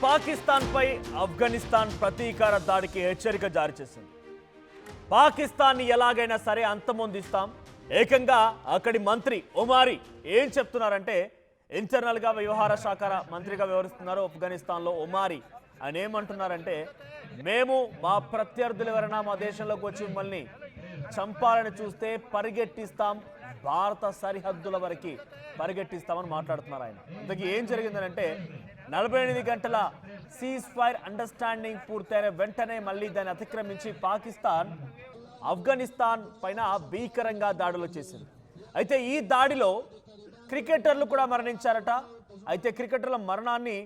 పాకిస్తాన్ పై ఆఫ్ఘనిస్తాన్ ప్రతీకార దాడికి హెచ్చరిక జారీ చేసింది. పాకిస్తాన్ ని ఎలాగైనా సరే అంతమొందిస్తాం. ఏకంగా అక్కడి మంత్రి ఒమారీ ఏం చెప్తున్నారంటే, ఇంటర్నల్ గా వ్యవహార శాఖ మంత్రిగా వ్యవహరిస్తున్నారు ఆఫ్ఘనిస్తాన్లో ఒమారీ. ఆయన ఏమంటున్నారంటే, మేము మా ప్రత్యర్థులు ఎవరైనా మా దేశంలోకి వచ్చి మిమ్మల్ని చంపాలని చూస్తే పరిగెట్టిస్తాం, భారత సరిహద్దుల వరకు పరిగెట్టిస్తామని మాట్లాడుతున్నారు ఆయన. ఇంతకీ ఏం జరిగిందంటే, 48 గంటల సీజ్ ఫైర్ అండర్స్టాండింగ్ పూర్తయిన వెంటనే మళ్ళీ దాన్ని అతిక్రమించి పాకిస్తాన్ ఆఫ్ఘనిస్తాన్ పైన భీకరంగా దాడులు చేసింది. అయితే ఈ దాడిలో క్రికెటర్లు కూడా మరణించారట. అయితే క్రికెటర్ల మరణాన్ని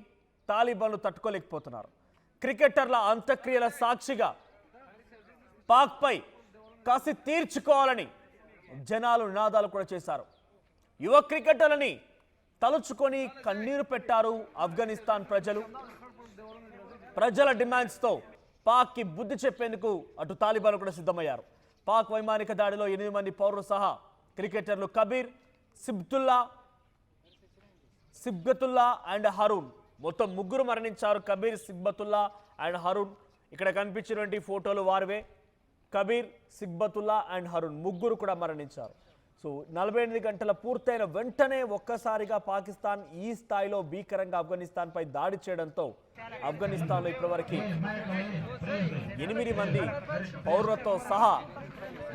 తాలిబాన్లు తట్టుకోలేకపోతున్నారు. క్రికెటర్ల అంత్యక్రియల సాక్షిగా పాక్పై కసి తీర్చుకోవాలని జనాలు నినాదాలు కూడా చేశారు. యువ క్రికెటర్లని తలుచుకొని కన్నీరు పెట్టారు ఆఫ్ఘనిస్తాన్ ప్రజలు. ప్రజల డిమాండ్స్తో పాక్కి బుద్ధి చెప్పేందుకు అటు తాలిబాన్లు కూడా సిద్ధమయ్యారు. పాక్ వైమానిక దాడిలో 8 మంది పౌరులు సహా క్రికెటర్లు కబీర్, సిబ్గతుల్లా అండ్ హరూన్, మొత్తం 3 మరణించారు. కబీర్, సిబ్గతుల్లా అండ్ హరూన్. ఇక్కడ కనిపించినటువంటి ఫోటోలు వారివే. కబీర్, సిబ్గతుల్లా అండ్ హరూన్ 3 కూడా మరణించారు. సో 48 గంటల పూర్తయిన వెంటనే ఒక్కసారిగా పాకిస్తాన్ ఈ స్థాయిలో భీకరంగా ఆఫ్ఘనిస్తాన్ పై దాడి చేయడంతో ఆఫ్ఘనిస్తాన్లో ఇప్పటివరకు 8 మంది పౌరులతో సహా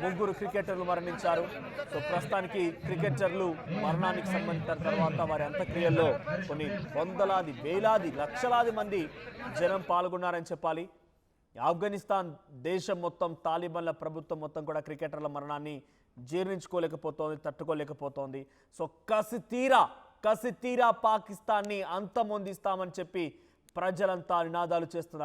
3 క్రికెటర్లు మరణించారు. సో ప్రస్తుతానికి క్రికెటర్లు మరణానికి సంబంధించిన తర్వాత వారి అంత్యక్రియల్లో కొన్ని వందలాది, వేలాది, లక్షలాది మంది జనం పాల్గొన్నారని చెప్పాలి. ఆఫ్ఘనిస్తాన్ దేశం మొత్తం, తాలిబాన్ల ప్రభుత్వం మొత్తం కూడా క్రికెటర్ల మరణాన్ని జీర్ణించుకోలేకపోతోంది, తట్టుకోలేకపోతోంది. సో కసి తీరా పాకిస్తాన్ని అంతమొందిస్తామని చెప్పి ప్రజలంతా నినాదాలు చేస్తున్నారు.